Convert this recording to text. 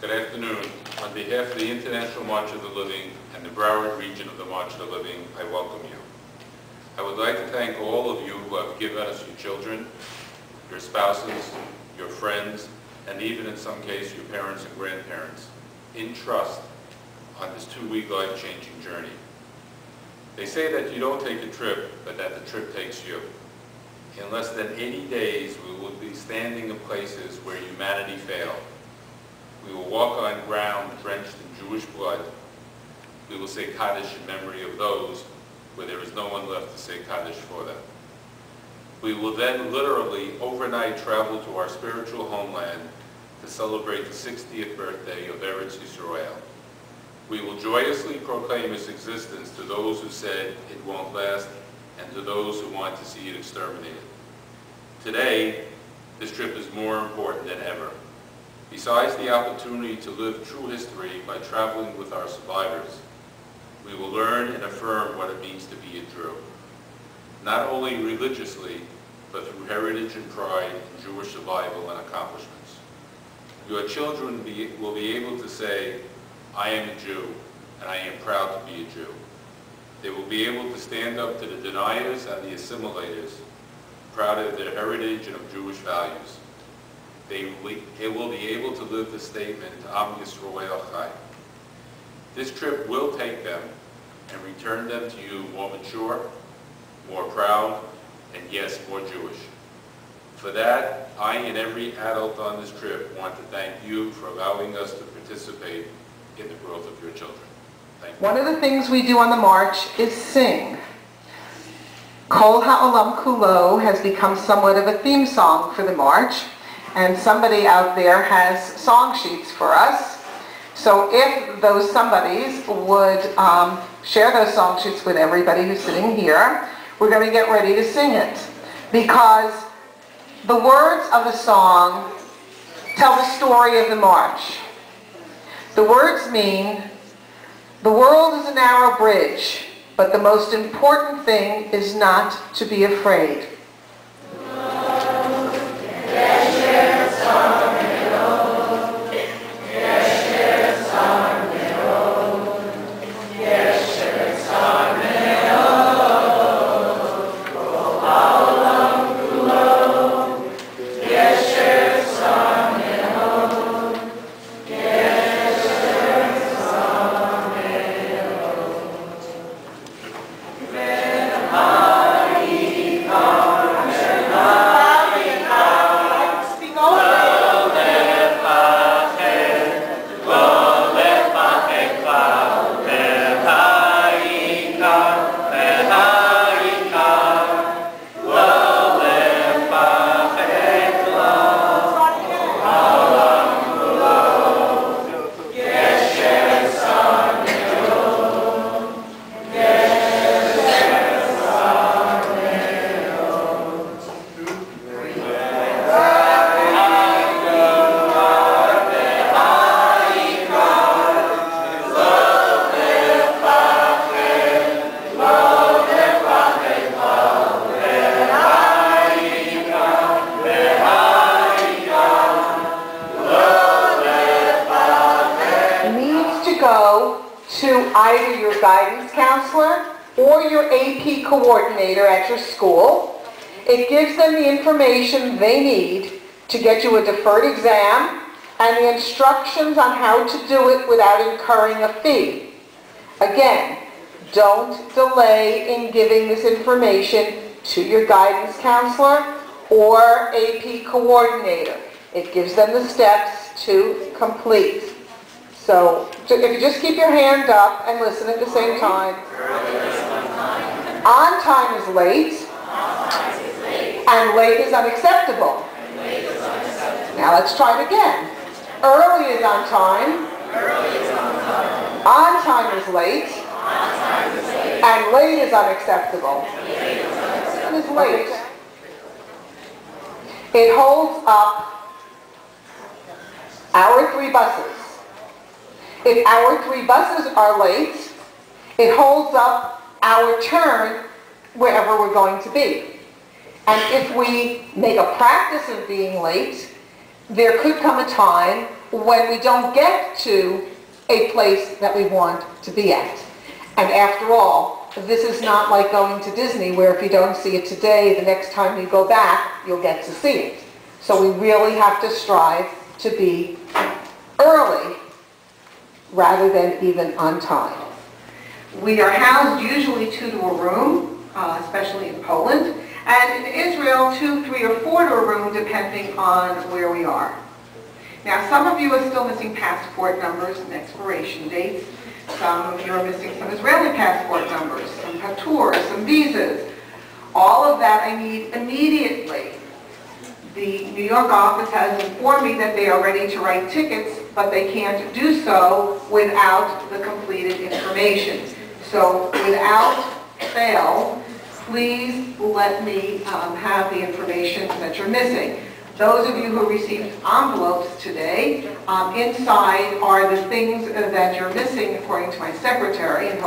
Good afternoon. On behalf of the International March of the Living and the Broward region of the March of the Living, I welcome you. I would like to thank all of you who have given us your children, your spouses, your friends, and even in some cases your parents and grandparents, in trust on this 2-week life-changing journey. They say that you don't take a trip, but that the trip takes you. In less than 80 days, we will be standing in places where humanity failed. We will walk on ground drenched in Jewish blood. We will say Kaddish in memory of those where there is no one left to say Kaddish for them. We will then literally overnight travel to our spiritual homeland to celebrate the 60th birthday of Eretz Yisrael. We will joyously proclaim its existence to those who said it won't last and to those who want to see it exterminated. Today, this trip is more important than ever. Besides the opportunity to live true history by traveling with our survivors, we will learn and affirm what it means to be a Jew, not only religiously, but through heritage and pride in Jewish survival and accomplishments. Your children will be able to say, I am a Jew, and I am proud to be a Jew. They will be able to stand up to the deniers and the assimilators, proud of their heritage and of Jewish values. They will be able to live the statement, Am Yisrael Chai. This trip will take them and return them to you more mature, more proud, and yes, more Jewish. For that, I and every adult on this trip want to thank you for allowing us to participate in the growth of your children. Thank you. One of the things we do on the march is sing. Kol Ha'olam Kulo has become somewhat of a theme song for the march, and somebody out there has song sheets for us. So if those somebodies would share those song sheets with everybody who's sitting here, we're going to get ready to sing it. Because the words of the song tell the story of the march. The words mean, the world is a narrow bridge, but the most important thing is not to be afraid. Either your guidance counselor or your AP coordinator at your school. It gives them the information they need to get you a deferred exam and the instructions on how to do it without incurring a fee. Again, don't delay in giving this information to your guidance counselor or AP coordinator. It gives them the steps to complete. So, if you just keep your hand up and listen at the same time. On time is late. And late is unacceptable. Now let's try it again. Early is on time. On time is late. And late is unacceptable. What is late? It holds up our 3 buses. If our 3 buses are late, it holds up our turn wherever we're going to be. And if we make a practice of being late, there could come a time when we don't get to a place that we want to be at. And after all, this is not like going to Disney where if you don't see it today, the next time you go back, you'll get to see it. So we really have to strive to be early rather than even on time. We are housed usually 2 to a room, especially in Poland, and in Israel 2, 3, or 4 to a room depending on where we are. Now some of you are still missing passport numbers and expiration dates. Some of you are missing some Israeli passport numbers, some paturs, some visas. All of that I need immediately. The New York office has informed me that they are ready to write tickets, but they can't do so without the completed information. So without fail, please let me have the information that you're missing. Those of you who received envelopes today, inside are the things that you're missing according to my secretary. And